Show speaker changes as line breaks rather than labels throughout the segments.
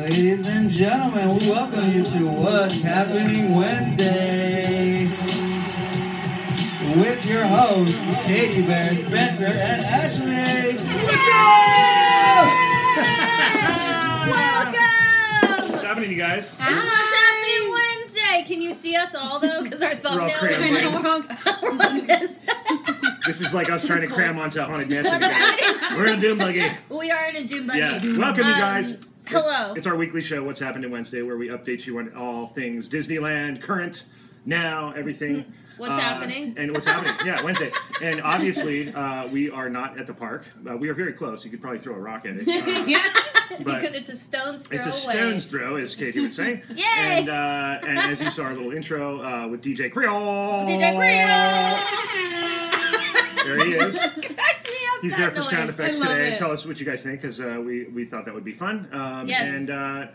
Ladies and gentlemen, we welcome you to What's Happening Wednesday with your hosts, Katie Bear, Spencer, and Ashley.
Welcome!
What's happening, you guys?
What's happening Wednesday? Can you see us all, though? Because our thumbnail we're like this.
This is like us trying to cram onto Haunted Mansion. We're in a Doom Buggy.
We are in a Doom Buggy.
Yeah. Welcome, you guys.
Hello.
It's our weekly show, What's Happening Wednesday, where we update you on all things Disneyland, current, now, everything.
What's happening?
And what's happening. Yeah, Wednesday. And obviously, we are not at the park. We are very close. You could probably throw a rock at it. But
it's a stone's throw away.
It's a stone's throw, as Katie would say.
Yay!
And as you saw our little intro with DJ Creole.
DJ Creole!
There he is. He's there for
noise.
sound effects today.
It.
Tell us what you guys think, because we thought that would be fun.
Yes.
And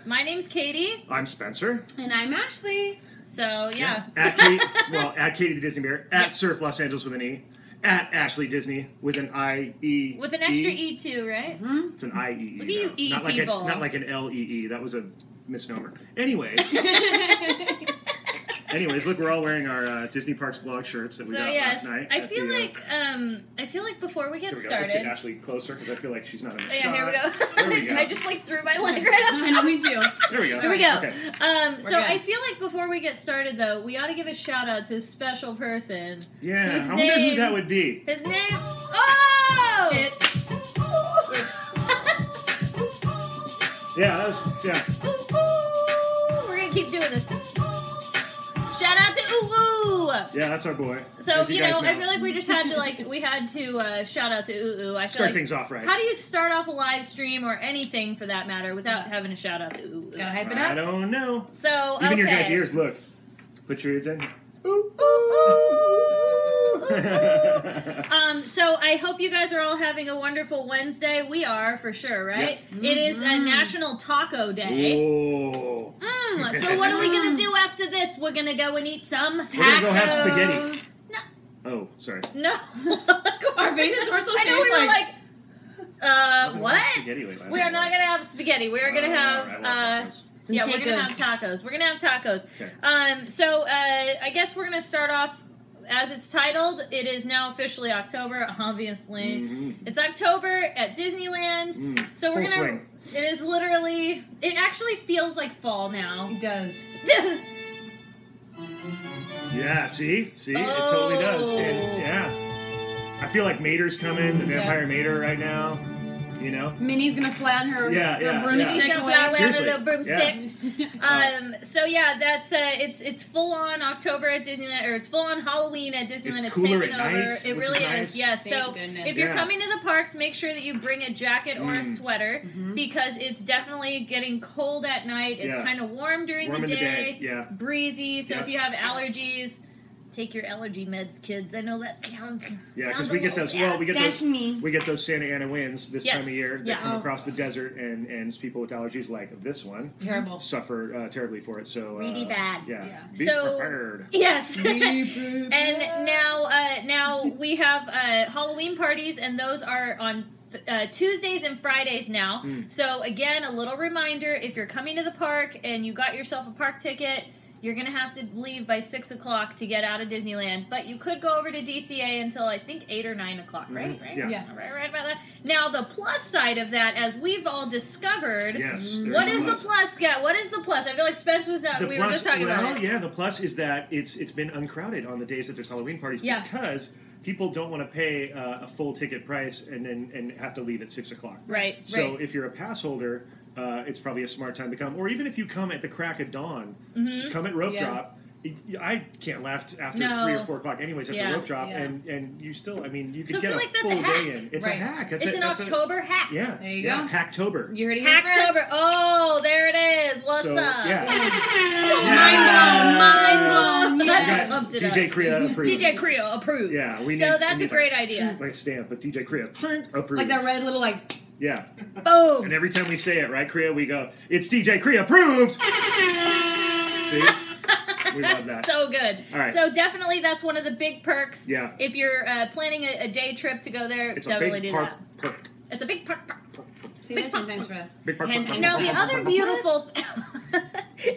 my name's Katie.
I'm Spencer.
And I'm Ashley.
So, yeah.
At Katie, at Katie the Disney Bear. At Surf Los Angeles with an E. At Ashley Disney with an I-E.
With an extra E, too, right?
Mm-hmm.
It's an I-E-E.
Look at you E
not
people.
Not like an L-E-E. That was a misnomer. Anyways. Anyways, look, we're all wearing our Disney Parks blog shirts that we got last night.
I feel like before we get started.
Let's get Ashley closer because I feel like she's not in the shot.
Yeah, here we go.
There we go.
I just threw my leg right up.
I know, me too.
There we go.
Here we go.
Okay.
So I feel like before we get started, though, we ought to give a shout out to a special person.
Yeah,
Whose
I wonder who that would be.
His name. Oh!
Yeah, that was
We're gonna keep doing this. Shout out to Ooh Ooh!
Yeah, that's our boy.
So,
I
feel like we just had to, shout out to Ooh Ooh. I feel
start
like,
things off right.
How do you start off a live stream or anything for that matter without having a shout out to Ooh Ooh?
Gotta hype it up.
I don't know.
So,
Even your guys' ears, look. Put your ears in. Ooh,
ooh, ooh, ooh, ooh. So I hope you guys are all having a wonderful Wednesday. We are, for sure, right?
Yep.
It is a National Taco Day.
Oh.
So what are we going to do after this? We're going to go and eat some tacos.
We're going to go have spaghetti.
No.
Oh, sorry.
No.
Our faces were so
I know,
serious,
we were like what? We are not going to have spaghetti. We are going to have... we're going to have tacos. We're going to have tacos.
Okay.
So I guess we're going to start off as it's titled. It is now officially October, obviously. Mm-hmm. It's October at Disneyland. So we're going to... It is literally... It actually feels like fall now.
It does.
Yeah, see? It totally does. And, yeah. I feel like Mater's coming, the Vampire Mater right now. You know?
Minnie's gonna fly on her broomstick.
Minnie's gonna fly around her little broomstick.
Yeah.
So yeah, that's it's full on October at Disneyland, or it's full on Halloween at Disneyland.
It's cooler at
over.
night,
It
which
really
is nice.
is. Yes. So if you're coming to the parks, make sure that you bring a jacket or a sweater because it's definitely getting cold at night. It's kind of warm during the day.
Yeah.
Breezy. So if you have allergies, take your allergy meds, kids. I know that counts.
Yeah, because we get those. Well, we get
That's
those.
me.
We get those Santa Ana winds this time of year that come
Yeah.
across the desert, and people with allergies like this one
Terrible.
suffer terribly for it. So
really bad.
Yeah.
Yeah.
Be prepared.
Yes.
Be prepared.
And now we have Halloween parties, and those are on Tuesdays and Fridays now. So again, a little reminder: if you're coming to the park and you got yourself a park ticket, you're going to have to leave by 6 o'clock to get out of Disneyland. But you could go over to DCA until, I think, 8 or 9 o'clock, right? Right?
Yeah.
Right about that. Now, the plus side of that, as we've all discovered,
Yes.
what is the plus, Scott? What is the plus? I feel like Spence was not... We were just talking about it.
Yeah, the plus is that it's been uncrowded on the days that there's Halloween parties because people don't want to pay a full ticket price and have to leave at 6 o'clock.
Right,
So if you're a pass holder... it's probably a smart time to come. Or even if you come at the crack of dawn, come at rope drop. I can't last after 3 or 4 o'clock anyways at the rope drop. And you still, you could get a full day in. It's a hack.
It's an October hack.
Yeah.
There you go.
Hacktober.
You heard it here
Hacktober.
first.
Oh, there it is. What's up?
Yeah.
Mind blown.
Yeah. DJ Kriya approved.
DJ Kriya approved.
Yeah.
So that's a great idea.
Like a stamp, but DJ Kriya approved.
Like that red little
Yeah.
Boom.
And every time we say it, right, Kriya, we go, it's DJ Kriya approved! See? We love that.
So good.
All right.
So definitely that's one of the big perks.
Yeah.
If you're planning a day trip to go there,
It's
definitely
a big
do that.
perk.
It's a big perk.
See that 10 times for us.
Now the other beautiful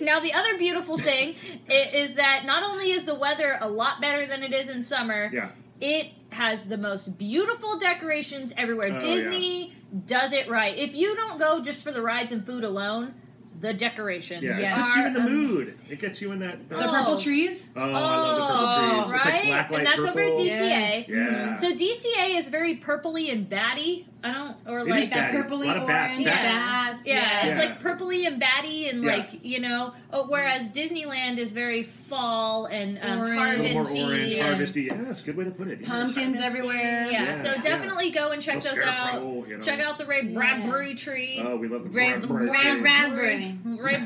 now the other beautiful thing is that not only is the weather a lot better than it is in summer, it has the most beautiful decorations everywhere. Disney does it right. If you don't go just for the rides and food alone, the decorations.
It gets you in the mood. It gets you in that.
The purple trees?
Oh, I love the purple trees.
Right?
It's like black, light,
and that's
purple.
over at DCA.
Yeah.
So DCA is very purpley and batty. Or like
that purpley orange bats.
Yeah, it's like purpley and batty and like, you know, whereas Disneyland is very fall and harvesty.
More orange, harvesty. Yeah, that's a good way to put it.
Pumpkins everywhere.
Yeah, so definitely go and check those out.
You know.
Check out the Bradbury Tree.
Oh, we love the
Bradbury.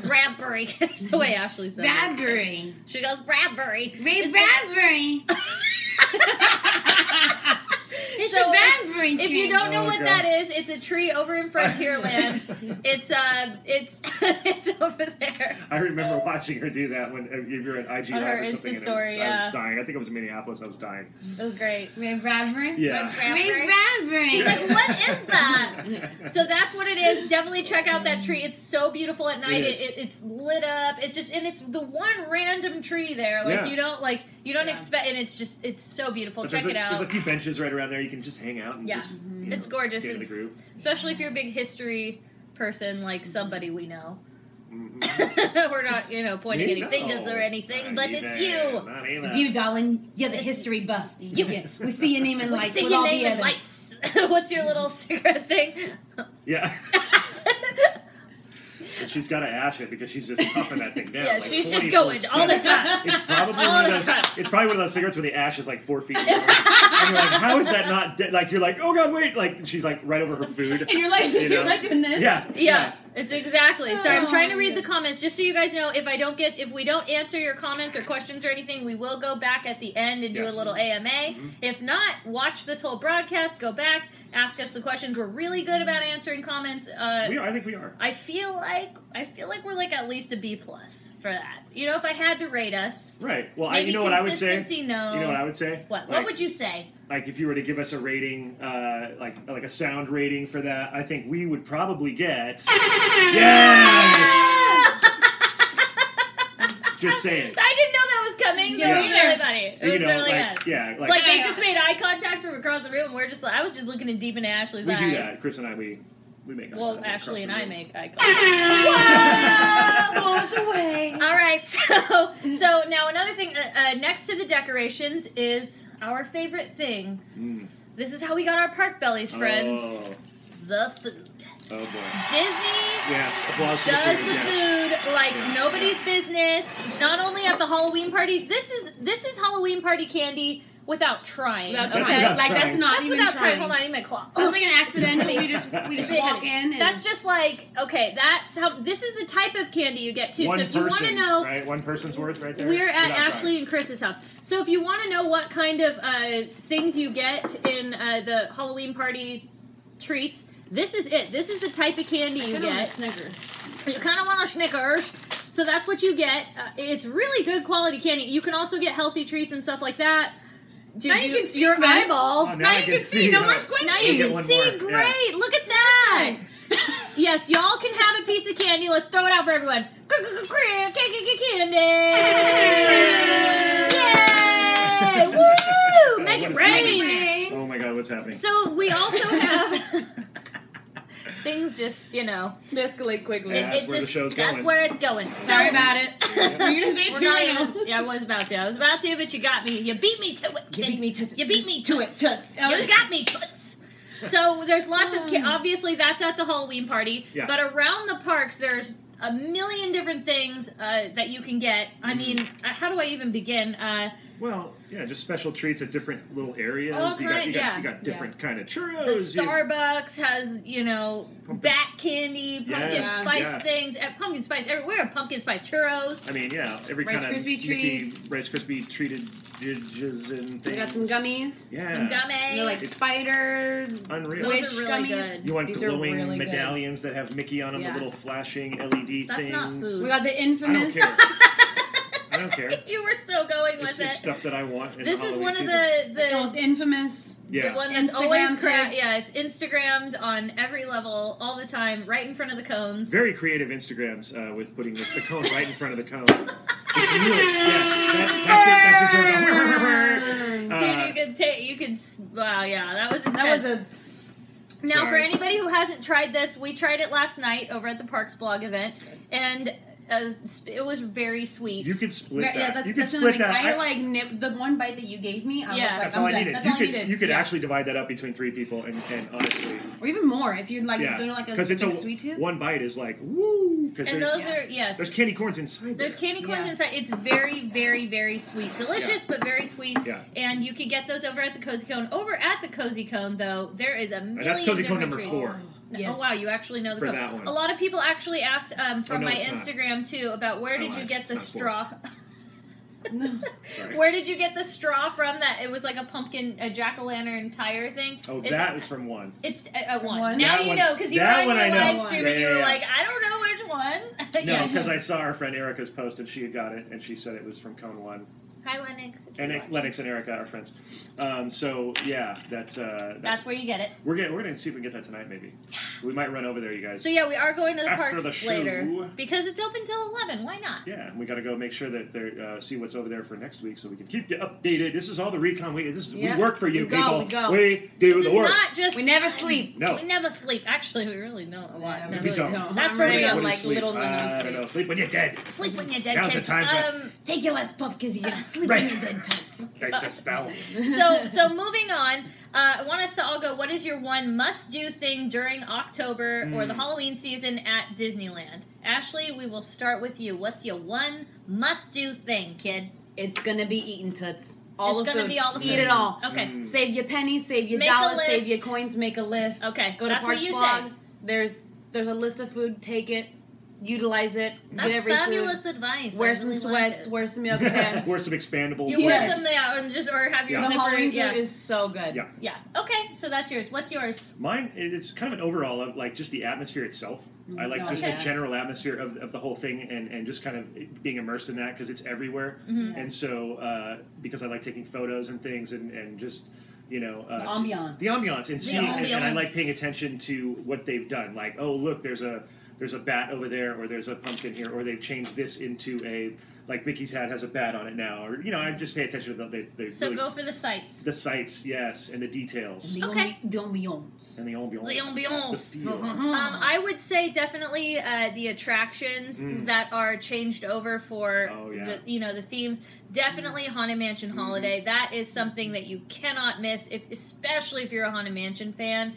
Bradbury. That's the way Ashley says
Bradbury.
She goes, Bradbury.
Bradbury. It's
so
a Bradbury tree.
If you don't know what that is, it's a tree over in Frontierland. It's over there.
I remember watching her do that when you were at IG
on
Live
her
or something.
Insta story,
I was dying. I think it was in Minneapolis. I was dying.
It was great.
Bradbury?
Yeah.
Bradbury.
She's like, what is that? So that's what it is. Definitely check out that tree. It's so beautiful at night. It's lit up. It's just, and it's the one random tree there. Like you don't expect, and it's so beautiful.
But
check it out.
There's a few benches right around there. You can just hang out and just,
it's gorgeous.
Get in the groove.
Especially if you're a big history person, like somebody we know. We're not, pointing any fingers or anything, but it's you.
It's you, darling. You're the history buff. We see your name in lights with all the others.
Lights. What's your little cigarette thing?
Yeah. And she's got to ash it because she's just puffing that thing down.
Yeah,
like
she's just going all the time.
It's probably one of those cigarettes where the ash is like 4 feet long. And you're like, how is that not dead? Like, you're like, oh God, wait. Like, she's like right over her food.
And you're like, you're like doing this?
Yeah. It's exactly. Sorry, I'm trying to read the comments just so you guys know. If we don't answer your comments or questions or anything, we will go back at the end and do a little AMA. Mm-hmm. If not, watch this whole broadcast. Go back, ask us the questions. We're really good about answering comments.
We are. I think we are.
I feel like we're like at least a B+ for that. If I had to rate us,
right? Well,
maybe
you know what I would say.
No.
You know what I would say.
What would you say?
Like if you were to give us a rating, like a sound rating for that, I think we would probably get. Just saying.
I didn't know that was coming, so it was really funny. It was really good.
Yeah,
it's like they just made eye contact from across the room. We're just like, I was just looking in deep into Ashley's eyes.
We do that. Chris and I, we make eye contact.
Well, Ashley and I make eye contact.
Blows away.
All right, so now another thing, next to the decorations is our favorite thing. This is how we got our park bellies, friends.
Oh.
The food.
Oh boy.
Disney
applause for
does
the
food like nobody's business. Not only at the Halloween parties. This is Halloween party candy without trying.
That's not even trying.
Hold on, I need my claw.
That's like an accidental. We just walk in. And
that's just like, okay, that's how. This is the type of candy you get too. So if you want to know,
right, one person's worth right there.
We're at Ashley and Chris's house. So if you want to know what kind of things you get in the Halloween party treats. This is it. This is the type of candy you get.
Snickers.
You kind of want a Snickers. So that's what you get. It's really good quality candy. You can also get healthy treats and stuff like that.
Now you can see
your eyeball.
Now you can see. No more squinting.
Now you can see. Great. Look at that. Yes, y'all can have a piece of candy. Let's throw it out for everyone. Candy. Yay! Woo! Make it rain.
Oh my God, what's happening?
So we also have... Things just,
escalate quickly.
That's where the show's going.
That's where it's going.
Sorry about it. Were you going to say it too right now?
Yeah, I was about to, but you got me. You beat me to it.
You beat me to it.
You beat me to it.
Toots.
You got me, toots. So there's lots of, obviously that's at the Halloween party, but around the parks there's a million different things that you can get. I mean, how do I even begin?
Well, yeah, just special treats at different little areas. You got different kind of churros.
The Starbucks has, bat candy, pumpkin spice things. Pumpkin spice everywhere. Pumpkin spice churros.
I mean, every kind of
treats.
Rice Krispie treated jizz and things.
We got some gummies.
Yeah.
Some gummies.
They're like spider.
Unreal.
Those are really good.
You want glowing medallions that have Mickey on them, the little flashing LED things.
That's not food.
We got the infamous.
I I don't care.
You were so going with it.
It's stuff that I want in
This
the
is
Halloween
one
season.
of the
most infamous.
Yeah.
The one that's
Instagram
always
pics.
yeah, it's Instagrammed on every level, all the time, right in front of the cones.
Very creative Instagrams with putting the cone right in front of the cone. It's really, yes, that deserves a...
Dude, you could, wow, yeah, that was intense.
That was a...
Now,
Sorry.
for anybody who hasn't tried this, we tried it last night over at the Parks Blog event, and it was very sweet.
You could split that.
Yeah,
you could
that's
split that.
I like nipped the one bite that you gave me. I was like,
That's all I needed.
That's all I needed.
You could actually divide that up between 3 people, and honestly,
or even more if you'd like
yeah,
doing like a
because it's
big sweet tooth.
one bite is like woo.
And those are
there's candy corns inside.
There's candy corns inside. It's very, very, very sweet, delicious, but very sweet.
Yeah.
And you can get those over at the Cozy Cone. Over at the Cozy Cone, though, there is a million.
And that's Cozy Cone
different
number
treats.
4.
Yes.
Oh wow, you actually know the code.
That one.
A lot of people actually asked from
no,
my
it's not.
Instagram too about where did you get the straw.
No.
Where did you get the straw from? That it was like a pumpkin, a jack-o'-lantern tire thing.
Oh, that is from one.
It's a one.
One?
Now
That
you
one-
know because you were
that
on your
one I know.
live stream and you
Yeah,
were
yeah.
like, I don't know which one.
No,
Yes.
because I saw our friend Erica's post and she had got it and she said it was from Cone 1.
Hi Lennox.
And Lennox and Erica are friends. So yeah, that's
where you get it.
We're gonna see if we can get that tonight. Maybe we might run over there, you guys.
So yeah, we are going to the
After
parks
the show.
later because it's open till 11. Why not?
Yeah, and we got to go make sure that they see what's over there for next week, so we can keep you updated. This is all the recon we. This is we work for you,
We go,
people.
we go.
We do
This
the work.
is not just
We never sleep.
No.
We never sleep. Actually, we really don't a lot.
We
We don't.
That's
I'm
what
running
we
on
don't
like
Sleep.
little
I
no
don't
sleep.
know. Sleep when you're dead.
Sleep when you're dead.
Now's the
kids.
time for-
Take your last puff because you're gonna sleep
Right.
when you're dead. Tots.
That's just that one.
So moving on, I want us to all go. What is your one must-do thing during October or the Halloween season at Disneyland? Ashley, we will start with you. What's your one must-do thing, kid?
It's gonna be eating toots. All
It's
the
gonna
food.
be all the
Eat
food.
it all.
Okay.
Save your pennies, save your
Make a
dollars, save
list.
your coins. Make a list.
Okay,
Go to
that's what
Parks
you
Blog.
say.
There's a list of food. Take it. Utilize it.
That's
get every
fabulous
food.
advice.
Wear
I
some
really like
sweats.
it.
Wear some yoga pants.
Wear some expandable.
You
Yes.
wear some, yeah, and just or have your
The
zipper.
Halloween
Yeah.
food is so good.
Yeah.
Yeah. Okay, so that's yours. What's yours?
Mine, it's kind of an overall of like just the atmosphere itself. I like just
Okay.
the general atmosphere of the whole thing and just kind of being immersed in that because it's everywhere. And so because I like taking photos and things and just the
ambiance.
the ambiance and seeing and I like
ambiance.
paying attention to what they've done. Like, oh look, there's a bat over there, or there's a pumpkin here, or they've changed this into a like Mickey's hat has a bat on it now, or I just pay attention to they
So
really,
go for the sights.
the sights, yes, and the details
The
Okay.
the ambiance.
and the ambiance.
The ambiance.
The feel.
I would say definitely the attractions that are changed over for
Oh, yeah.
the themes. Definitely Haunted Mansion Holiday. That is something that you cannot miss, especially if you're a Haunted Mansion fan,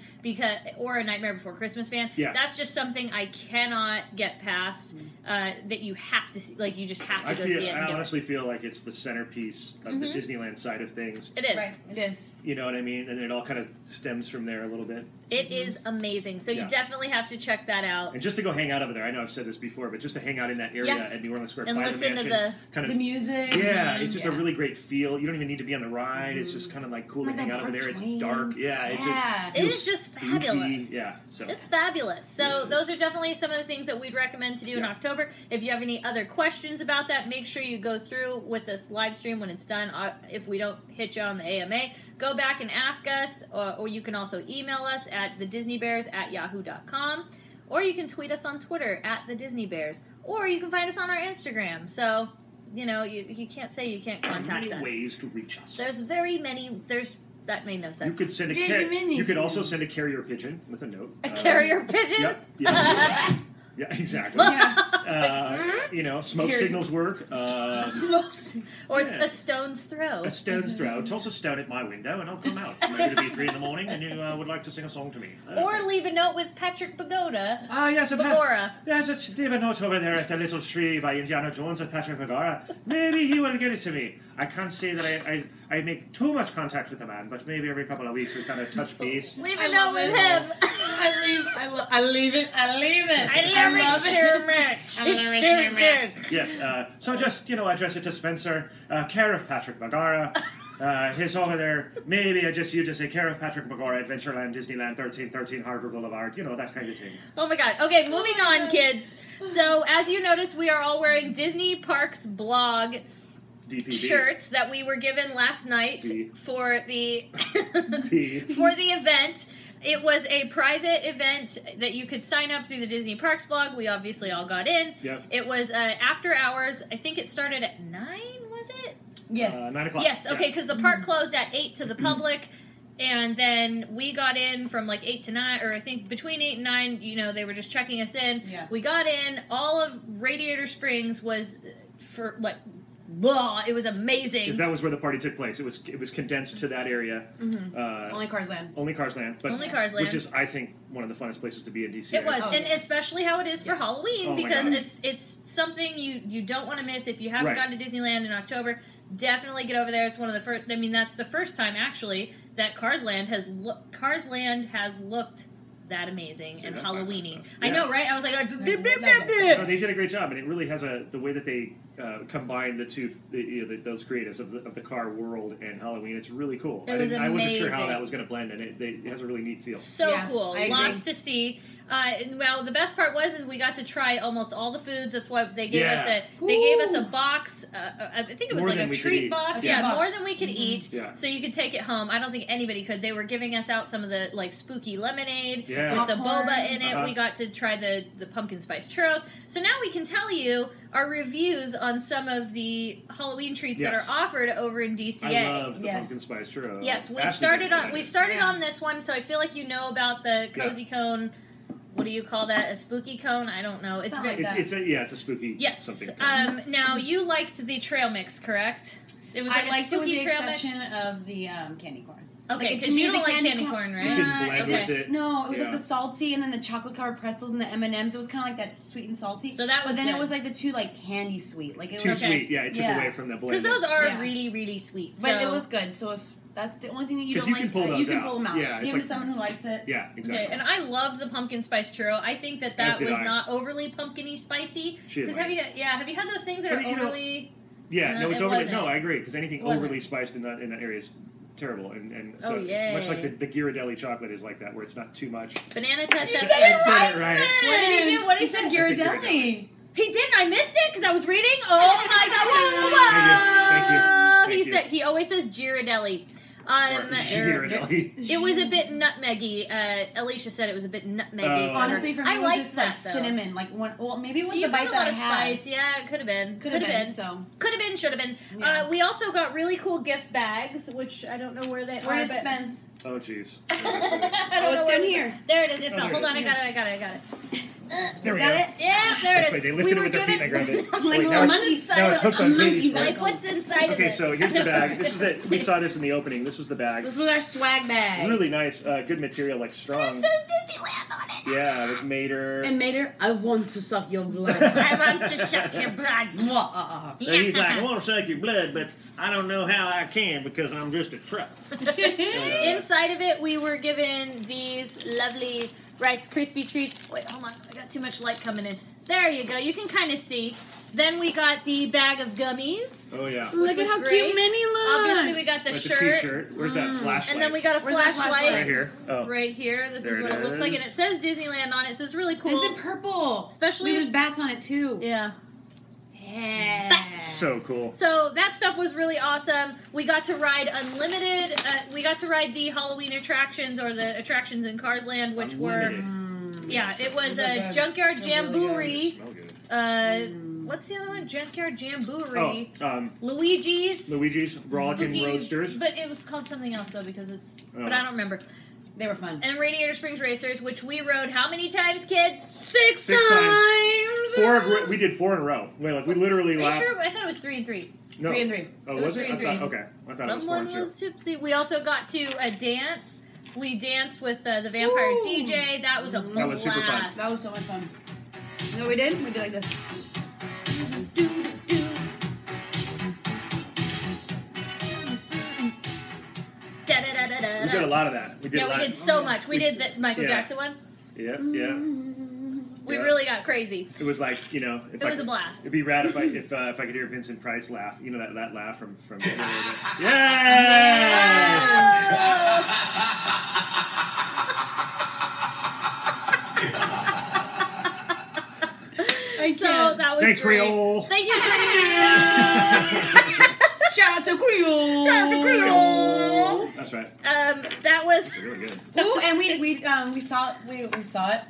or a Nightmare Before Christmas fan.
Yeah.
That's just something I cannot get past. That you have to see, like you just have to go see it. And
I
do it.
honestly feel like it's the centerpiece of the Disneyland side of things.
It is.
Right. It is.
You know what I mean? And it all kind of stems from there a little bit.
It is amazing. So you
Yeah.
definitely have to check that out.
And just to go hang out over there, I know I've said this before, but just to hang out in that area
Yeah.
at New Orleans Square
And
by the
listen to
mansion, kind
The
of
music.
yeah, it's just a
Yeah.
really great feel. You don't even need to be on the ride. It's just kind of like cool
Like
to hang
the
out over there.
Mark
It's
Twain.
dark. Yeah,
Yeah.
It
feels
is just
spooky.
fabulous.
Yeah, so
It's fabulous. So
It is.
those are definitely some of the things that we'd recommend to do in
Yeah.
October. If you have any other questions about that, make sure you go through with this live stream when it's done. If we don't hit you on the AMA, go back and ask us, or you can also email us at thedisneybears@yahoo.com, or you can tweet us on Twitter at thedisneybears, or you can find us on our Instagram. So, you can't say you can't contact
many
us.
ways to reach us.
There's very many. That made no sense.
You could send you could also send a carrier pigeon with a note.
A carrier pigeon?
Yep. Yeah. Yeah, exactly. Smoke
Here.
signals work.
Smokes.
Or
Yeah.
a stone's throw.
A stone's throw. Toss a stone at my window and I'll come out. Maybe it'll be 3 in the morning and you would like to sing a song to me.
Or leave a note with Patrick Pagoda.
Yes,
Bagora.
Yeah, just leave a note over there at the little tree by Indiana Jones with Patrick Bagora. Maybe he will get it to me. I can't say that I make too much contact with the man, but maybe every couple of weeks we kind of touch base.
Leave
I
a note
love
with
it.
him.
I leave it.
I love it so much.
I
It's
love it
so
so
good.
Yes, so just, address it to Spencer, care of Patrick Bagara. His over there, maybe you just say, care of Patrick McGora, Adventureland, Disneyland, 1313 Harvard Boulevard, that kind of thing.
Oh my god. Okay, moving on, kids. So, as you noticed, we are all wearing Disney Parks blog
DPB.
shirts that we were given last night for the for the event. It was a private event that you could sign up through the Disney Parks blog. We obviously all got in.
Yep.
It was after hours. I think it started at 9, was it?
Yes.
9 o'clock.
Yes, okay, because the park closed at 8 to the public, and then we got in from like 8 to 9, or I think between 8 and 9, they were just checking us in.
Yeah.
We got in. All of Radiator Springs was for like, blah, it was amazing.
Because that was where the party took place. It was condensed to that area.
Only Cars Land.
Only Cars Land. But,
Only Cars Land.
Which is, I think, one of the funnest places to be in DCA.
It was, and especially how it is for Halloween,
Oh my
because
gosh.
it's something you don't want to miss. If you haven't
Right.
gone to Disneyland in October, definitely get over there. It's one of the first. I mean, that's the first time actually that Cars Land has looked that amazing and Halloweeny.
Yeah.
I know, right? I was like,
No, they did a great job, and it really has the way that they combine the two, those creatives of the car world and Halloween. It's really cool.
It was
I wasn't sure how
amazing.
that was going to blend, and it has a really neat feel.
so
Yeah,
cool.
I agree.
Lots to see. Well, the best part was we got to try almost all the foods. That's why they gave us a box. I think it was
More
like
than
a
we could
treat
eat.
box.
Yeah.
Yeah, more than we could eat.
Yeah.
So you could take it home. I don't think anybody could. They were giving us out some of the like spooky lemonade
Yeah.
with the
Popcorn.
boba in it.
Uh-huh.
We got to try the pumpkin spice churros. So now we can tell you our reviews on some of the Halloween treats that
Yes.
are offered over in DCA.
I love the
Yes.
pumpkin spice churro.
Yes, we
Ashley
started
did
on
it.
this one, so I feel like you know about the cozy cone. What do you call that? A spooky cone? I don't know. It's
Something
very
like that.
It's a spooky
yes.
something.
Now you liked the trail mix, correct? It was like
I
a
liked it with
spooky
the
trail mix.
exception of the candy corn.
Okay,
Like,
because
to me,
you don't
the
like
candy
candy
corn-
corn,
It
right?
didn't blend
okay.
with it.
No, it was
Yeah.
like the salty and then the chocolate covered pretzels and the M&Ms. It was kind of like that sweet and salty.
So that was
But then
good.
it was like the two like candy sweet. Like it
Too
was,
sweet. Yeah, it took
Yeah.
away from the
Because
blend.
those are
Yeah.
really, really sweet.
but
so.
it was good. So if that's the only thing that you
'Cause
don't
you
like,
can pull
you
those
can
out.
pull them out.
Yeah, it's
Give
like-
to someone who likes it.
Yeah, exactly.
Okay, and I love the pumpkin spice churro. I think that
As did
was
I.
not overly pumpkin-y spicy.
She didn't
Because
like
have you had those things that
But
are
you know-
overly?
Yeah, no, it's
it
overly.
wasn't.
No, I agree because anything
It wasn't.
overly spiced in that area is terrible, and so
Oh, yay.
much like the Ghirardelli chocolate is like that, where it's not too much.
Banana test.
You
at
said it
first.
right, man.
What did he do? What did he
said?
say?
Ghirardelli.
He didn't. I missed it because I was reading. Oh my god!
Thank you. Thank you.
He always says Ghirardelli.
Or Ghirardelli.
It was a bit nutmeggy. Alicia said it was a bit nutmeggy.
Oh.
Honestly, for me,
I
it was
liked
just like
that, though.
cinnamon. Like one. Well, maybe it was
See,
the
you got
bite
a
that
lot
I
of
had.
spice. Yeah, it could have been.
Could have been. So
Could have been. Should have been.
Yeah.
We also got really cool gift bags, which I don't know where they
where
are.
did
but-
Spence?
Oh, jeez.
I don't
Oh,
know
it's
where
down
it is.
here.
There it is. It
Oh,
fell.
there
Hold
it
on.
is.
I got it.
There we
Got
go.
it?
Yeah, there
That's
it
right,
is.
they lifted it
were
with their feet and I grabbed it.
Like
Wait,
a
now
little
it's-
monkey.
now it's hooked on Katie's
My
foot.
foot's inside of
Okay,
it.
so here's the bag. This is we saw this in the opening. This was the bag.
So this was our swag bag.
Really nice, good material, like
It
strong.
says Disneyland on it.
Yeah, with Mater.
And made her. I want to suck your blood.
I want to suck your blood.
And he's like, I want to suck your blood, but I don't know how I can because I'm just a truck.
Inside of it, we were given these lovely Rice Krispie treats. Wait, hold on. I got too much light coming in. There you go. You can kind of see. Then we got the bag of gummies.
Oh, yeah.
Look
was
at how
great.
cute Minnie looks.
Obviously, we got the
Like the
shirt.
t-shirt. Where's that flashlight?
And then we got a
Where's that
flashlight.
flashlight?
Right here. Oh.
Right here. This
There
is what
it
it looks like. And
is.
it says Disneyland on it, so it's really cool.
It's in purple.
Especially
Wait,
if-
there's bats on it too.
Yeah.
Yeah.
So cool.
So that stuff was really awesome. We got to ride unlimited. We got to ride the Halloween attractions or the attractions in Cars Land, which
Unlimited.
were it was
Those are
a
good.
Junkyard
Those are really
Jamboree.
Smell good.
What's the other one? Junkyard
Oh,
Jamboree. Luigi's.
Luigi's Rollicking
Spooky-
Roadsters.
But it was called something else though because it's.
Oh.
But I don't remember.
They were fun.
And Radiator Springs Racers, which we rode how many times, kids?
Six
Six
times.
We did 4 in a row. Wait, like we literally
Are you
laughed.
sure? I thought it was 3 and 3.
No.
3 and 3.
Oh,
It was
was
3
it?
and
I thought,
3.
okay. I thought
Someone
it was 4 and
was tipsy. We also got to a dance. We danced with the vampire
Ooh.
DJ. That was a blast.
That was super fun.
That was so much fun. You know what we did? We did like this.
Da-da-da-da-da.
We did a lot of that. We did a
Yeah,
lot.
we did so much. We did the Michael
Yeah.
Jackson one.
Yeah, yeah.
We really got crazy.
It was like, if
it was a blast.
It'd be rad if I could hear Vincent Price laugh. You know that laugh from yeah.
So that was
Thanks,
great.
Creole.
Thank you, Creole.
Shout out to Creole.
Shout out to Creole.
That's right.
That was
really good.
Ooh, and we saw it.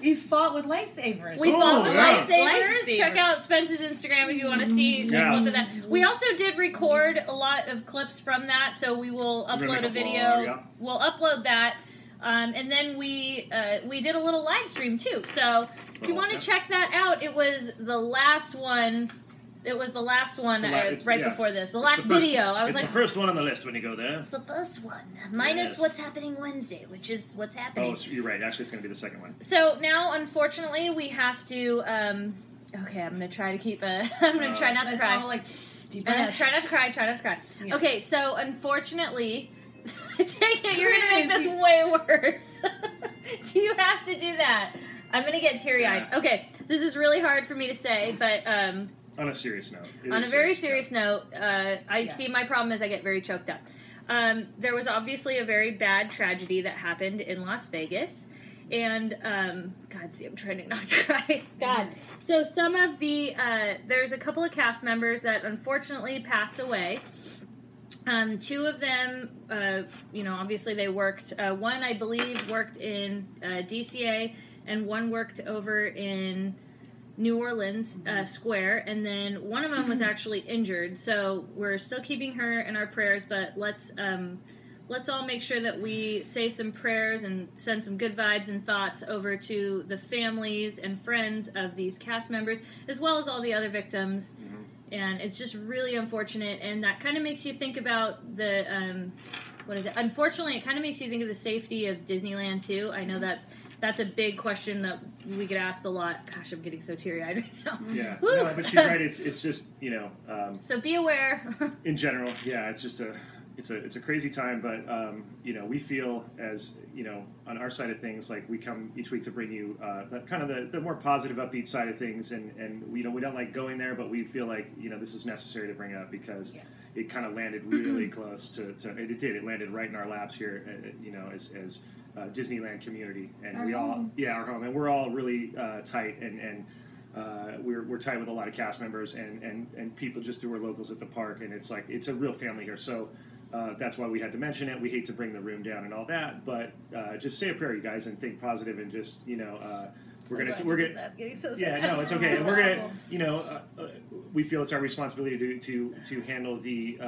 We fought with lightsabers.
We fought with lightsabers.
Lightsabers.
Check out Spence's Instagram if you want to see a clip of that. We also did record a lot of clips from that, so we will upload a video.
Vlog, yeah.
We'll upload that, and then we did a little live stream too. So if you want to check that out, it was the last one. It was the last one before this. The last video. I was
it's the first one on the list when you go there.
It's the first one. Minus what's happening Wednesday, which is what's happening.
Oh, so you're right. Actually, it's going to be the second one.
So now, unfortunately, we have to... okay, I'm going to try to keep... I'm going to try not to cry.
All, like,
try not to cry, try not to cry. Yeah. Okay, so unfortunately... Take it, you're going to make this way worse. Do you have to do that? I'm going to get teary-eyed. Yeah. Okay, this is really hard for me to say, but...
on a serious note.
On a very serious note, I see my problem is I get very choked up. There was obviously a very bad tragedy that happened in Las Vegas. And, God, see, I'm trying not to cry. God. So some of the, there's a couple of cast members that unfortunately passed away. Two of them, obviously they worked, one I believe worked in DCA, and one worked over in New Orleans Square, and then one of them was actually injured. So we're still keeping her in our prayers, but let's all make sure that we say some prayers and send some good vibes and thoughts over to the families and friends of these cast members, as well as all the other victims. And it's just really unfortunate, and that kind of makes you think about the unfortunately, it kind of makes you think of the safety of Disneyland too. I know that's a big question that we get asked a lot. Gosh, I'm getting so teary-eyed right now.
Yeah, no, but she's right. It's just
so be aware.
In general, yeah, it's just it's a crazy time, but we feel as on our side of things, like we come each week to bring you the more positive, upbeat side of things, and we don't like going there, but we feel like this is necessary to bring up because it kind of landed really close to it landed right in our laps here, as Disneyland community, and our home, and we're all really tight, and we're tight with a lot of cast members and people just who are locals at the park, and it's a real family here. So that's why we had to mention it. We hate to bring the room down and all that, but just say a prayer, you guys, and think positive, and just we're gonna
I'm getting so sad.
no, it's okay. And we're gonna we feel it's our responsibility to handle the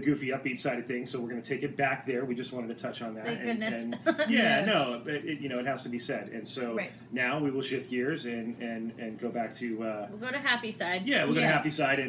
goofy upbeat side of things, so we're going to take it back there. We just wanted to touch on that.
Thank goodness.
It has to be said. And so now we will shift gears and go back to...
we'll go to happy side.
Yeah, we'll go to happy side.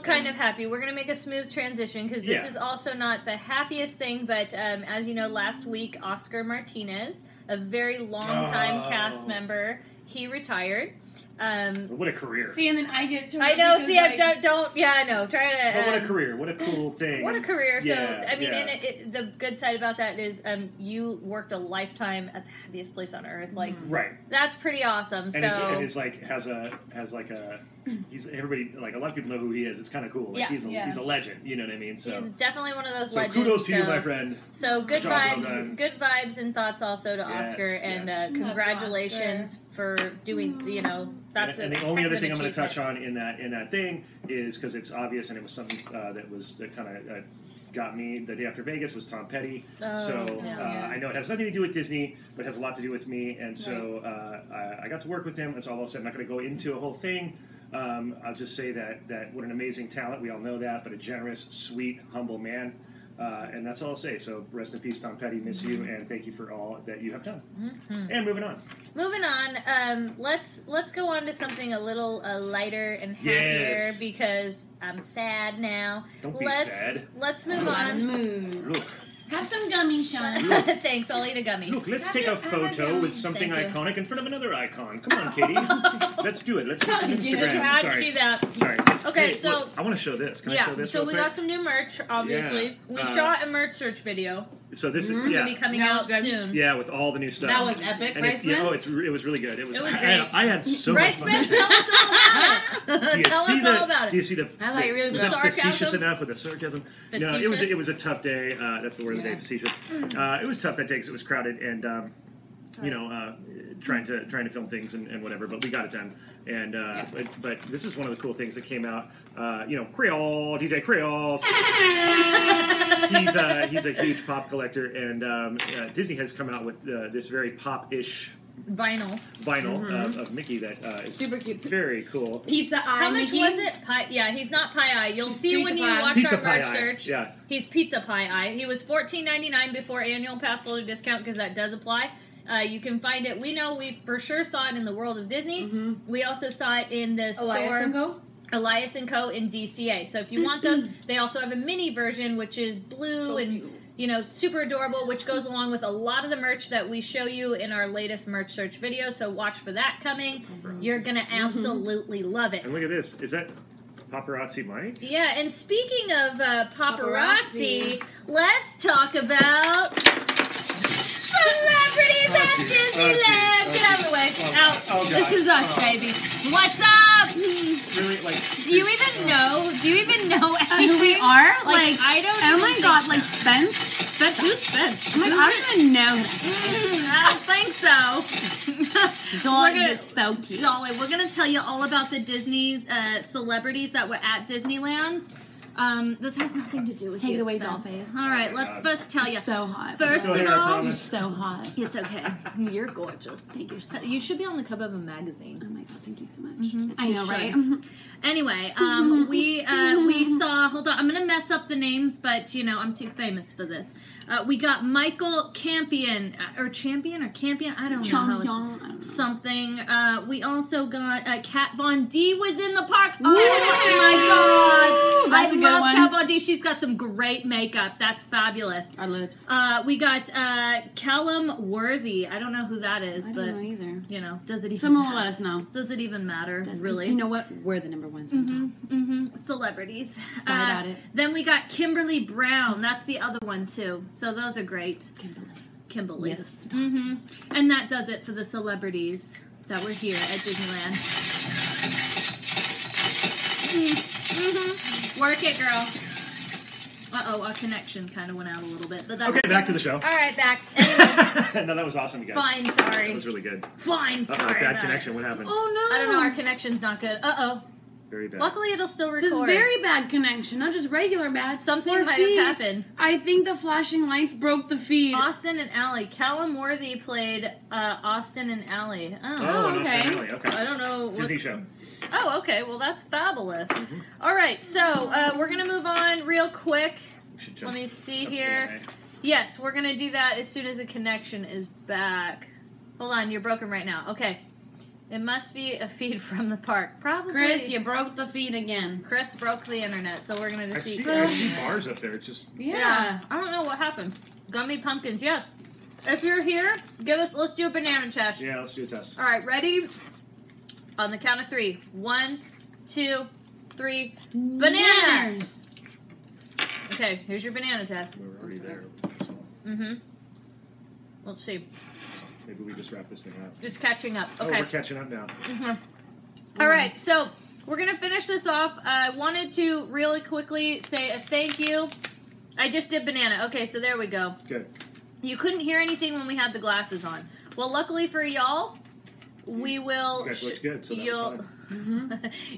Kind of happy. We're going to make a smooth transition because this is also not the happiest thing, but as you know, last week, Oscar Martinez, a very long-time cast member, he retired.
What a career!
See, and then I get to.
I know. See, I don't. Yeah, I know. Try to.
But what a career! What a cool thing!
What a career! So, I mean, and the good side about that is, you worked a lifetime at the happiest place on earth. Like, that's pretty awesome.
And he's like has he's everybody, like, a lot of people know who he is. It's kind of cool. Like, he's a legend. You know what I mean? So
he's definitely one of those legends.
Kudos to you, my friend.
So good vibes and thoughts also to Oscar, and congratulations for doing. That's
and the only other thing I'm going to touch on in that thing is, because it's obvious, and it was something that kind of got me the day after Vegas, was Tom Petty. I know it has nothing to do with Disney, but it has a lot to do with me, and so I got to work with him. That's all I'll say. I'm not going to go into a whole thing. I'll just say that what an amazing talent. We all know that, but a generous, sweet, humble man. And that's all I'll say. So rest in peace, Tom Petty. Miss you, and thank you for all that you have done. And moving on. Let's go on to something a little lighter and happier, because I'm sad now. Don't be sad.
Let's move on.
Look.
Have some gummy, Sean.
Thanks, I'll eat a gummy.
Look, let's take a photo with something iconic in front of another icon. Come on, Katie. Let's do it. Let's do some Instagram.
Sorry.
Sorry.
Okay,
hey,
so...
Look, I want to show this. Can I show this real quick?
We got some new merch, obviously. We shot a merch search video.
So this is
going to be coming out soon.
Yeah, with all the new stuff.
That was epic, right, Spence?
It was really good. It was
great.
I had so
right,
much fun.
Spence, tell us all about it. Tell us all about it.
Do you see the
really
was that facetious enough with the sarcasm? No, it was a tough day. That's the word of the day, facetious. It was tough that day because it was crowded and trying to film things and whatever, but we got it done. And but this is one of the cool things that came out. Creole, DJ Creole. He's a huge pop collector, and Disney has come out with this very pop-ish vinyl of Mickey that is
super cute,
very cool.
Pizza Eye.
How much
Mickey?
was it? Yeah, he's not Pie Eye. You'll see when you watch
Pizza
our merch
Pie
search.
Yeah,
he's Pizza Pie Eye. He was $14.99 before annual pass holder discount because that does apply. You can find it. We know we for sure saw it in the World of Disney. We also saw it in the store. Elias & Co. in DCA. So if you want those, they also have a mini version, which is blue and super adorable, which goes along with a lot of the merch that we show you in our latest merch search video. So watch for that coming. You're going to absolutely love it.
And look at this. Is that Paparazzi Mike?
Yeah, and speaking of paparazzi, let's talk about celebrities at Disneyland. Get out of the way. Out.
Oh, God.
This is us, baby. What's up?
Really,
Do you even know anything?
Who we are?
Like I don't.
Oh my God!
know.
Like Spence.
Who's Spence?
I'm like, I don't even know.
I don't think so.
Dolly is so cute.
Dolly, we're gonna tell you all about the Disney celebrities that were at Disneyland. This has nothing to do with
Take it away,
Spence.
Dollface.
All right, let's first tell you.
So hot.
First of all,
you're so hot.
it's okay. You're gorgeous. Thank you. You should be on the cover of a magazine.
Oh my God! Thank you so much. I know, right?
Anyway, we saw. Hold on, I'm gonna mess up the names, but I'm too famous for this. We got Michael Campion, or Champion, or Campion. I don't know how it's something. We also got Kat Von D was in the park. Oh my God!
That's a good
love
one.
Kat Von D. She's got some great makeup. That's fabulous.
Our lips.
We got Callum Worthy. I don't know who that is,
I
but
don't know either.
does it even?
Someone will let us know.
Does it even matter? Really?
You know what? We're the number ones on top.
Celebrities.
Sorry about it.
Then we got Kimberly Brown. That's the other one too. So those are great. Kimberly.
Yes.
And that does it for the celebrities that were here at Disneyland. Work it, girl. Uh-oh, our connection kind of went out a little bit. But
Okay, back to the show.
All right, back. Anyway.
No, that was awesome, you guys.
Fine, sorry.
That was really good.
Fine, sorry.
Bad connection. What happened?
Oh no!
I don't know, our connection's not good. Uh-oh.
Very bad.
Luckily, it'll still record.
This is very bad connection, not just regular bad.
Something
Poor
might
feed.
have happened.
I think the flashing lights broke the feed.
Austin and Allie. Callum Worthy played Austin and Allie.
Oh,
okay.
Okay.
I don't know.
Disney show.
Oh, okay. Well, that's fabulous. All right, so we're going to move on real quick. Let me see here. Yes, we're going to do that as soon as the connection is back. Hold on, you're broken right now. Okay. It must be a feed from the park. Probably.
Chris, you broke the feed again.
Chris broke the internet, so we're going to see.
I see bars up there. It's just...
Yeah. I don't know what happened. Gummy pumpkins, yes. If you're here, let's do a banana test.
Yeah, let's do a test.
All right, ready? On the count of 3. 1, 2, 3. Bananas! Okay, here's your banana test.
We're already there.
Let's see.
Maybe we just wrap this thing up.
It's catching up.
Oh,
Okay.
we're catching up now.
All right, so we're going to finish this off. I wanted to really quickly say a thank you. I just did banana. Okay, so there we go.
Good.
You couldn't hear anything when we had the glasses on. Well, luckily for y'all, we will...
You guys looked good, so that was fine.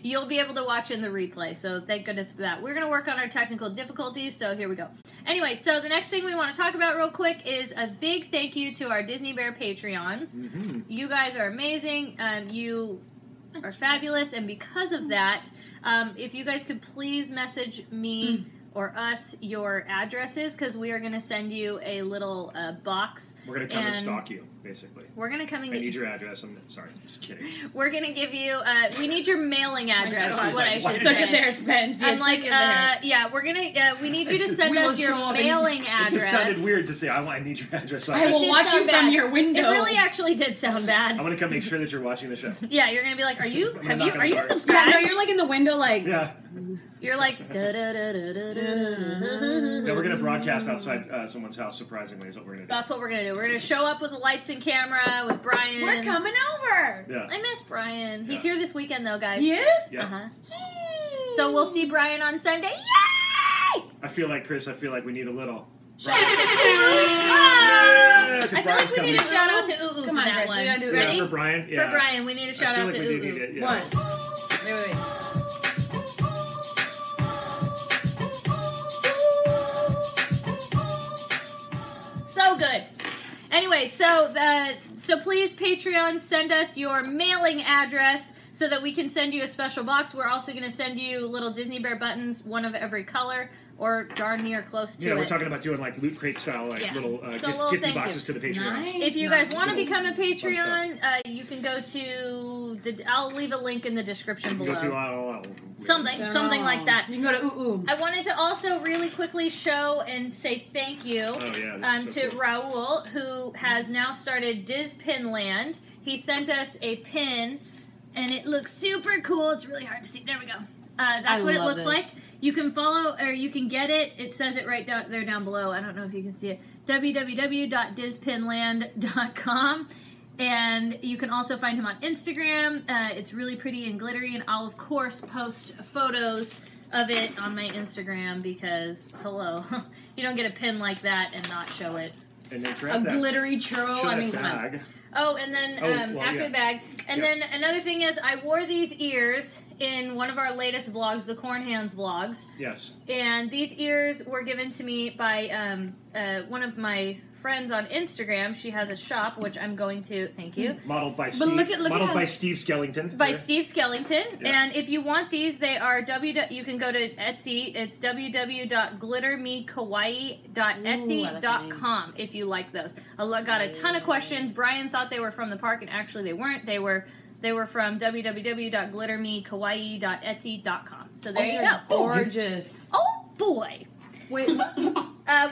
You'll be able to watch in the replay, so thank goodness for that. We're going to work on our technical difficulties, so here we go. Anyway, so the next thing we want to talk about real quick is a big thank you to our Disney Bear Patreons. You guys are amazing. You are fabulous, and because of that, if you guys could please message me or us your addresses, because we are going to send you a little box.
We're going to come and stalk you, basically.
We're going to come and
I need your address. I'm sorry, just kidding.
We're going to give you, we need your mailing address, is what I should
Took
say.
it there, Spence.
I'm like, yeah, we're going to, we need you to send us your mailing address.
It just sounded weird to say, I need your address. So
I will watch you from your window.
It really actually did sound bad.
I'm going to come make sure that you're watching the show.
Yeah, you're going to be like, are you subscribed?
Yeah, no, you're like in the window, like,
Yeah.
You're like da da da da da da.
No, we're gonna broadcast outside someone's house. Surprisingly, is what we're gonna do.
That's what we're gonna do. We're gonna show up with the lights and camera with Brian.
We're coming over.
Yeah.
I miss Brian. He's here this weekend though, guys.
He is?
Yeah.
So we'll see Brian on Sunday. Yay!
I feel like Chris. I feel like we need a little.
I feel like we need a shout out to Ooh
Come
for
on,
that
Chris.
one.
We gotta do it.
Ready?
For Brian. Yeah.
For Brian, we need a shout out to Ooh.
Yeah.
What? Wait.
So good. Anyway, so please Patreon, send us your mailing address so that we can send you a special box. We're also going to send you little Disney Bear buttons, one of every color, or darn near close to it.
Yeah, we're talking about doing like Loot Crate style, like little gifting boxes to the Patreons.
Nice.
If you guys want to become a Patreon, you can go to I'll leave a link in the description below.
Go to
Something like that.
You can go to Ooh.
I wanted to also really quickly show and say thank you to Raul, who has now started Dispinland. He sent us a pin, and it looks super cool. It's really hard to see. There we go. That's what it looks like. You can follow, or you can get it. It says it right down there down below. I don't know if you can see it. www.dispinland.com. And you can also find him on Instagram. It's really pretty and glittery, and I'll, of course, post photos of it on my Instagram because, hello, you don't get a pin like that and not show it.
And then
A glittery churro. I mean, come on.
Oh, and then after the bag. And then another thing is I wore these ears in one of our latest vlogs, the Corn Hands vlogs.
Yes.
And these ears were given to me by one of my friends on Instagram. She has a shop, which I'm going to, thank you.
Modeled by Steve. By Steve Skellington.
By Steve Skellington.
Yeah.
And if you want these, they are you can go to Etsy. It's www.glittermekawaii.etsy.com if you like those. I got a ton of questions. Brian thought they were from the park, and actually they weren't. They were from www.glittermekawaii.etsy.com. So there you go.
Gorgeous.
Oh boy.
Wait.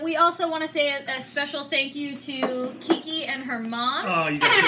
We also want to say a special thank you to Kiki and her mom.
Oh, you got
Blow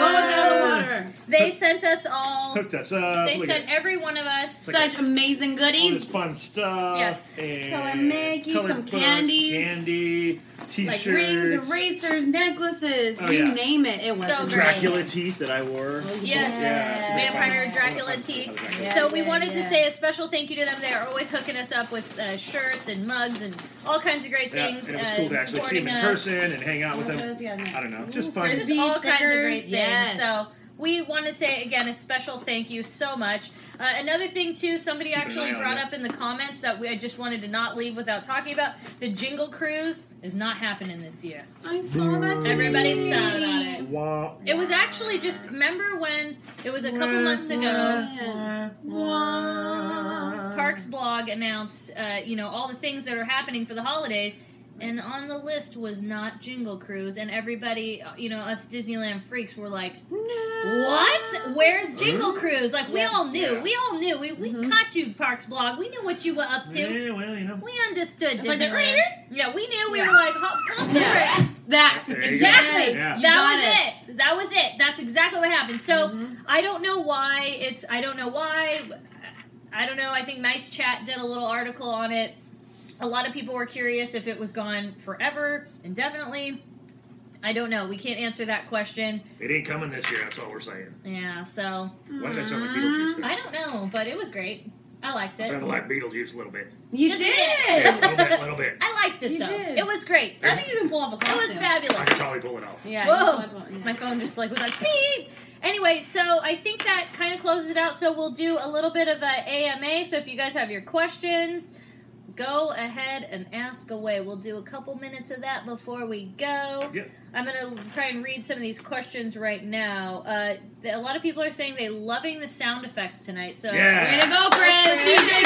it out of the water.
They sent us all.
hooked us up.
They sent every one of us
Such amazing
all
goodies.
this fun stuff.
Yes.
And
Color Maggie,
colored
some
books,
candies.
candy,
Like
t-shirts.
rings, erasers, necklaces.
Oh,
you
yeah.
name it. It was
So great.
Dracula teeth that I wore.
Yes,
Yeah,
Vampire Dracula teeth. So we wanted to say a special thank you to them. They are always hooking us up with shirts and mugs and all kinds of great things.
And it was cool to actually see them in person and hang out with them. I don't know, just fun.
Frisbee.
all kinds of great things.
Yes.
So we want to say again a special thank you so much. Another thing too, somebody actually brought up in the comments that I just wanted to not leave without talking about. The Jingle Cruise is not happening this year.
I saw that today.
Everybody's sad about it.
Wah,
It was actually just, remember when it was a couple months ago, Parks blog announced, all the things that are happening for the holidays, and on the list was not Jingle Cruise, and everybody, us Disneyland freaks were like, what? Where's Jingle Cruise? Like, we all knew.
Yeah.
We all knew. We caught you, Parks blog. We knew what you were up to.
Yeah, well,
We understood
like
Disneyland. Yeah, we knew. We were like, hop for it.
That.
There you
Exactly.
go. Yeah.
That was it. That was it. That's exactly what happened. So I don't know why. I don't know. I think Nice Chat did a little article on it. A lot of people were curious if it was gone forever, indefinitely. I don't know. We can't answer that question.
It ain't coming this year, that's all we're saying.
Yeah, so
Why did I sound like Beetlejuice?
I don't know, but it was great. I liked
I
it.
sounded like Beetlejuice a little bit.
You
Just
did.
Yeah, a little bit.
I liked it
You
though.
did.
It was great.
I think you can pull off a
It
costume.
was fabulous.
I could probably pull it off.
Yeah.
Whoa!
Yeah.
My phone just was like beep. Anyway, so I think that kind of closes it out. So we'll do a little bit of a AMA. So if you guys have your questions, go ahead and ask away. We'll do a couple minutes of that before we go.
Yep.
I'm going to try and read some of these questions right now. A lot of people are saying they're loving the sound effects tonight. So
Yeah.
Way to go, Chris! DJ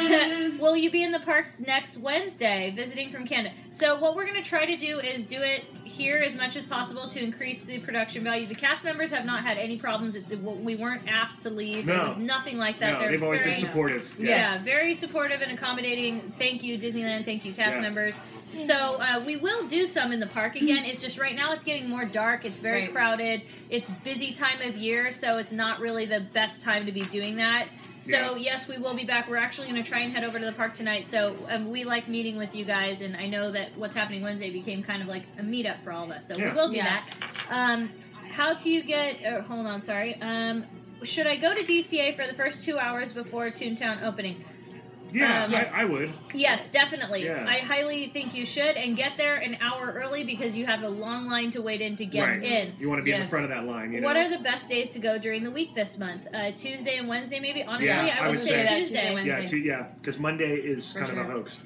Chris!
Will you be in the parks next Wednesday, visiting from Canada? So what we're going to try to do is do it here as much as possible to increase the production value. The cast members have not had any problems. We weren't asked to leave.
No.
It was nothing like that.
No, they've always been
very-
supportive.
Yeah, very supportive and accommodating. Thank you, Disneyland. Thank you, cast
Yeah.
members. So we will do some in the park again. It's just right now it's getting more dark. It's very crowded. It's busy time of year, so it's not really the best time to be doing that. So, yes, we will be back. We're actually going to try and head over to the park tonight. So, we like meeting with you guys, and I know that What's Happening Wednesday became kind of like a meetup for all of us. So, we will do that. How do you get... hold on, sorry. Should I go to DCA for the first 2 hours before Toontown opening?
Yeah,
yes.
I would.
Yes, definitely.
Yeah.
I highly think you should, and get there an hour early because you have a long line to wait in to get in.
You want to be in the front of that line.
What are the best days to go during the week this month? Tuesday and Wednesday, maybe? Honestly, I would say Tuesday.
Wednesday.
Because Monday is kind of a hoax.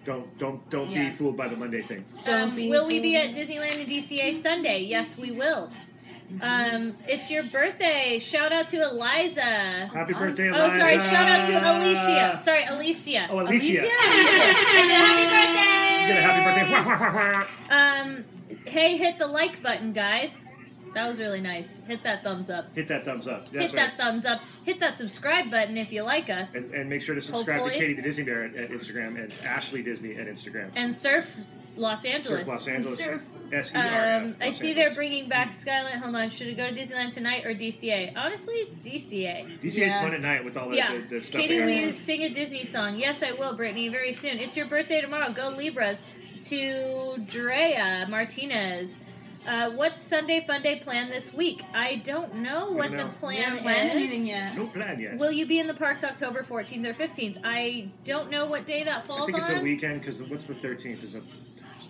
Don't be fooled by the Monday thing.
Will we be at Disneyland and DCA Sunday? Yes, we will. It's your birthday. Shout out to Eliza.
Happy birthday, Eliza.
Oh, sorry. Shout out to Alicia. Sorry, Alicia.
Oh, Alicia.
Happy birthday. Hey, hit the like button, guys. That was really nice. Hit that thumbs up.
Hit that thumbs up.
Hit that thumbs up. Hit that subscribe button if you like us.
And make sure to subscribe to Katie the Disney Bear at Instagram and Ashley Disney at Instagram.
And Surf Los Angeles.
Surf Los Angeles.
S-E-R-F, I see they're bringing back Skyline. Hold on. Should it go to Disneyland tonight or DCA? Honestly, DCA.
DCA is fun at night with all the stuff.
Katie, will you sing a Disney song? Yes, I will, Brittany, very soon. It's your birthday tomorrow. Go Libras. To Drea Martinez. What's Sunday Fun Day plan this week? I don't know what the plan is.
Anything yet.
No plan yet.
Will you be in the parks October 14th or 15th? I don't know what day that falls on.
I think it's a weekend because what's the 13th? Is a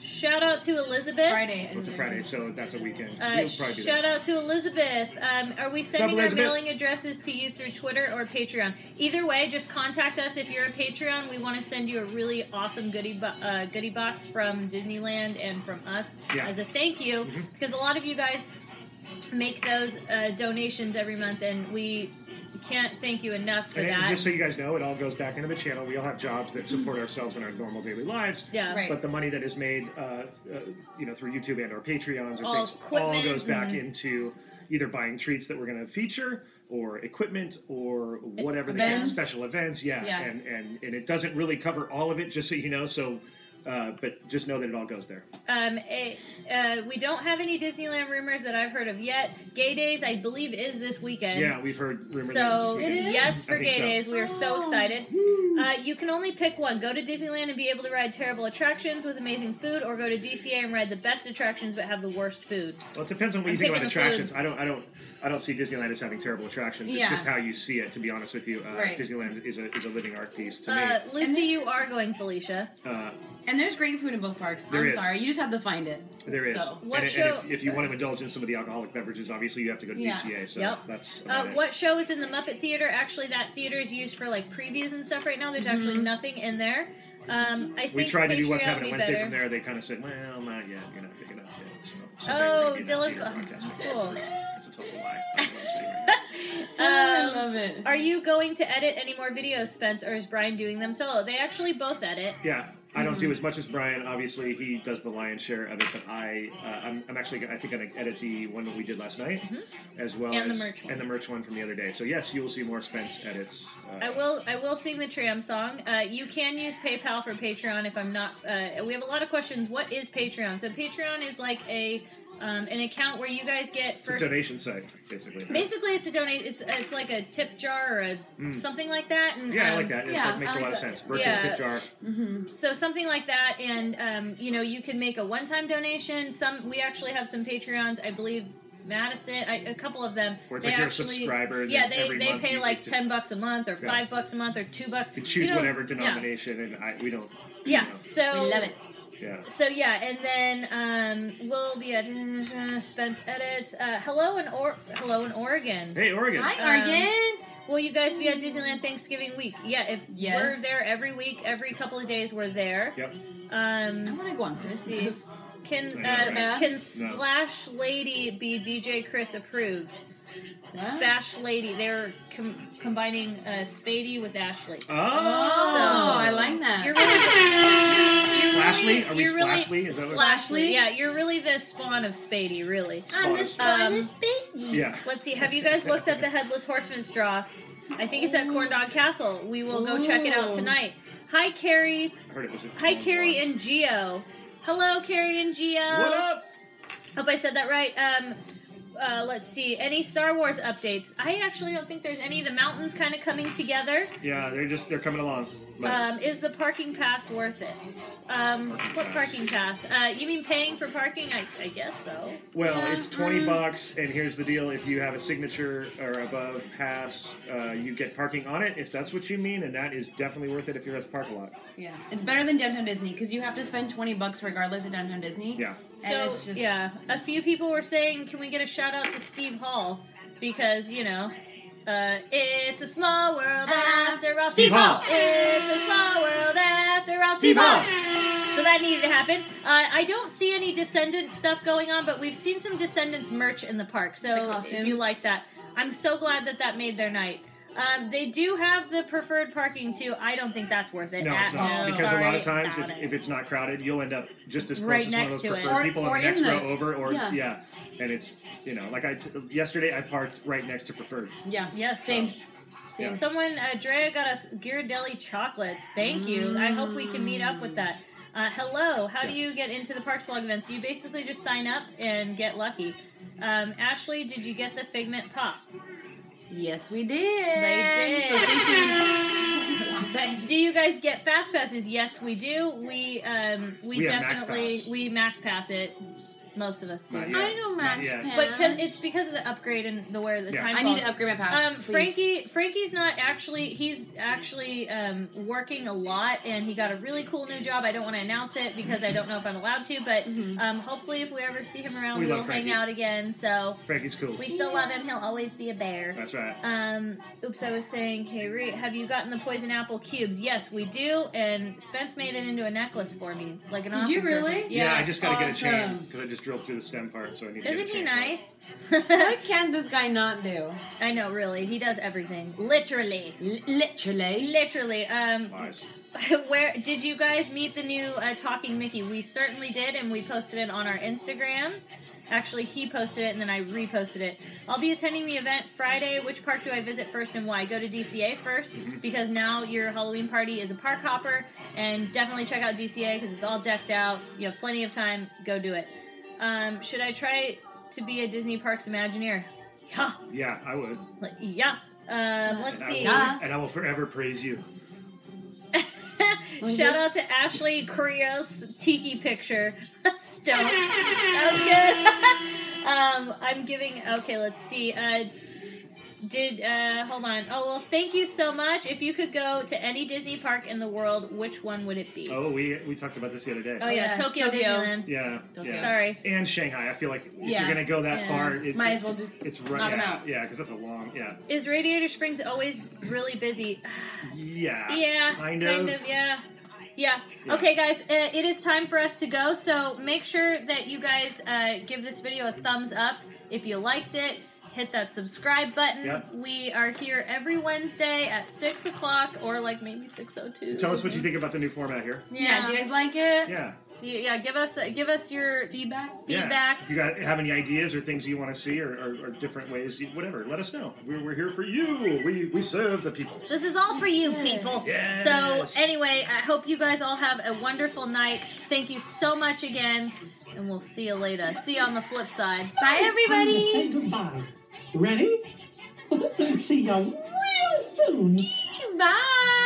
Shout out to Elizabeth.
Friday.
It's a Friday, so that's a weekend.
Shout out to Elizabeth. Are we sending our mailing addresses to you through Twitter or Patreon? Either way, just contact us if you're a Patreon. We want to send you a really awesome goodie box from Disneyland and from us as a thank you, because a lot of you guys make those donations every month, and we can't thank you enough for that.
And just so you guys know, it all goes back into the channel. We all have jobs that support ourselves in our normal daily lives.
Yeah. Right.
But the money that is made, through YouTube and our Patreons or things, all goes back into either buying treats that we're going to feature, or equipment, or whatever they have, special events. And it doesn't really cover all of it, just so you know. So. But just know that it all goes there.
We don't have any Disneyland rumors that I've heard of yet. Gay Days, I believe, is this weekend.
Yeah, we've heard rumors.
So, yes, for Gay Days. We are so excited. You can only pick one. Go to Disneyland and be able to ride terrible attractions with amazing food, or go to DCA and ride the best attractions but have the worst food.
Well, it depends on what you think about attractions. I don't see Disneyland as having terrible attractions. It's just how you see it, to be honest with you. Disneyland is a living art piece to me.
Lucy, you are going, Felicia.
And there's great food in both parks. I'm sorry. You just have to find it.
There is.
So.
And if you want to indulge in some of the alcoholic beverages, obviously you have to go to DCA. So that's
what show is in the Muppet Theater? Actually, that theater is used for like previews and stuff right now. There's actually nothing in there. I think
we tried to do What's Happening Wednesday
better.
from there. They kind of said, well, not yet. You're not big enough yet. So
Dylan. Cool.
It's a total lie.
I love it.
Are you going to edit any more videos, Spence, or is Brian doing them solo? They actually both edit.
Yeah. I don't do as much as Brian. Obviously, he does the lion's share of it, but I'm actually, I think, going to edit the one that we did last night, as well as the merch one from the other day. So yes, you will see more Spence edits.
I will sing the Tram song. You can use PayPal for Patreon if I'm not. We have a lot of questions. What is Patreon? So Patreon is like an account where you guys get first.
It's a donation site, basically.
Basically, it's a donate. It's like a tip jar or something like that. And,
I like that. It makes a lot of sense. Virtual tip jar.
So something like that, and you can make a one-time donation. We actually have some Patreons, I believe. Madison, a couple of them.
Where it's like you're a subscriber.
Yeah, they pay like $10 a month, or $5 a month, or $2.
You can choose whatever denomination, and we don't.
Yeah, so
we love it.
Yeah.
So and then we'll be at Spence edits. Hello in Oregon.
Hey, Oregon.
Hi, Oregon.
Will you guys be at Disneyland Thanksgiving week? Yeah, we're there every week, every couple of days we're there.
Yep.
I want to go on Christmas.
Can Splash Lady be DJ Chris approved? Splash Lady. They're combining Spady with Ashley.
Oh,
I like that.
You're really
Splashly? Are we Splashly? Is that what
Splashly? Yeah, you're really the spawn of Spady, really.
I'm the spawn of Spady.
Yeah.
Let's see. Have you guys looked at the Headless Horseman straw? I think it's at Corn Dog Castle. We will go check it out tonight. Hi, Carrie.
I heard it was.
Hi, Carrie and Gio. Hello, Carrie and Gio.
What up?
Hope I said that right. Let's see. Any Star Wars updates? I actually don't think there's any. The mountains kind of coming together.
Yeah, they're coming along. But
Is the parking pass worth it? What parking pass? You mean paying for parking? I guess so.
Well,
Yeah.
it's $20, and here's the deal: if you have a signature or above pass, you get parking on it. If that's what you mean, and that is definitely worth it if you're at the parking lot.
Yeah, it's better than Downtown Disney because you have to spend $20 regardless of Downtown Disney.
Yeah.
So
And it's just,
yeah, a few people were saying, can we get a shout out to Steve Hall because it's a small world after all.
Steve Hall.
It's a small world after all. Steve Hall. So that needed to happen. I don't see any Descendants stuff going on, but we've seen some Descendants merch in the park.
The
So
costumes.
if you like that, I'm so glad that made their night. They do have the preferred parking too. I don't think that's worth it.
No, it's not.
all.
Because a lot of
Sorry
times,
about
if it's not crowded, you'll end up just as close
Right
as one of
next
those
to it.
preferred people
Or
on the next
in
row
the-
over. Or
yeah.
And it's like yesterday I parked right next to preferred.
Yeah.
Yes.
Same.
Yeah.
Someone, Drea got us Ghirardelli chocolates. Thank you. I hope we can meet up with that. Hello. How do you get into the Parks Blog events? You basically just sign up and get lucky. Ashley, did you get the Figment Pop?
Yes, we did.
They did.
So stay tuned.
Do you guys get fast passes? Yes, we do. We
have Max
definitely
Pass.
Max Pass it. Most of us do.
Not yet.
I know Max
Not yet.
Pass.
But it's because of the upgrade and the where the
Yeah.
time
I
falls.
need to upgrade my pass. please.
Frankie's not actually. He's actually working a lot, and he got a really cool new job. I don't want to announce it because I don't know if I'm allowed to, but hopefully, if we ever see him around,
We
we'll
love
hang
Frankie.
out again. So
Frankie's cool.
we still love him. He'll always be a bear.
That's right.
Oops, I was saying, Kay, have you gotten the poison apple cubes? Yes, we do, and Spence made it into a necklace for me, like an awesome
you really?
present.
Yeah, I just got to get a chain
Awesome.
because I just drilled through the stem part, so I need to
Isn't
get a
he
chain.
nice?
What can this guy not do?
I know, really. He does everything. Literally.
Literally.
Lies.
Where did you guys meet the new Talking Mickey? We certainly did, and we posted it on our Instagrams. Actually, he posted it, and then I reposted it. I'll be attending the event Friday. Which park do I visit first and why? Go to DCA first, because now your Halloween party is a park hopper, and definitely check out DCA, because it's all decked out. You have plenty of time. Go do it. Should I try to be a Disney Parks Imagineer? Yeah.
Yeah, I would.
Yeah. Let's see.
And I will forever praise you.
Shout out to Ashley Correa's tiki picture. Stone. That was good. I'm giving. Okay, let's see. Hold on. Oh, well, thank you so much. If you could go to any Disney park in the world, which one would it be?
Oh, we talked about this the other day.
Oh, yeah, Tokyo Disneyland.
Yeah.
Sorry.
And Shanghai. I feel like if
Yeah.
you're going to go that
Yeah.
far,
Might as well
it's
knock
right
'em out.
Yeah, because that's a long,
Is Radiator Springs always really busy?
Yeah.
Yeah.
Kind of.
Yeah. Yeah.
Yeah.
Okay, guys, it is time for us to go. So make sure that you guys give this video a thumbs up if you liked it. Hit that subscribe button.
Yep.
We are here every Wednesday at 6 o'clock or like maybe 6:02.
Tell us what you think about the new format here.
Yeah. Do you guys like it?
Yeah.
Give us your
Feedback?
feedback.
Yeah. If you have any ideas or things you want to see or different ways, whatever, let us know. We're here for you. We serve the people.
This is all for you, people.
Yes.
So anyway, I hope you guys all have a wonderful night. Thank you so much again, and we'll see you later. See you on the flip side.
Bye,
Time to
everybody.
say goodbye. Ready? See ya real soon.
Bye.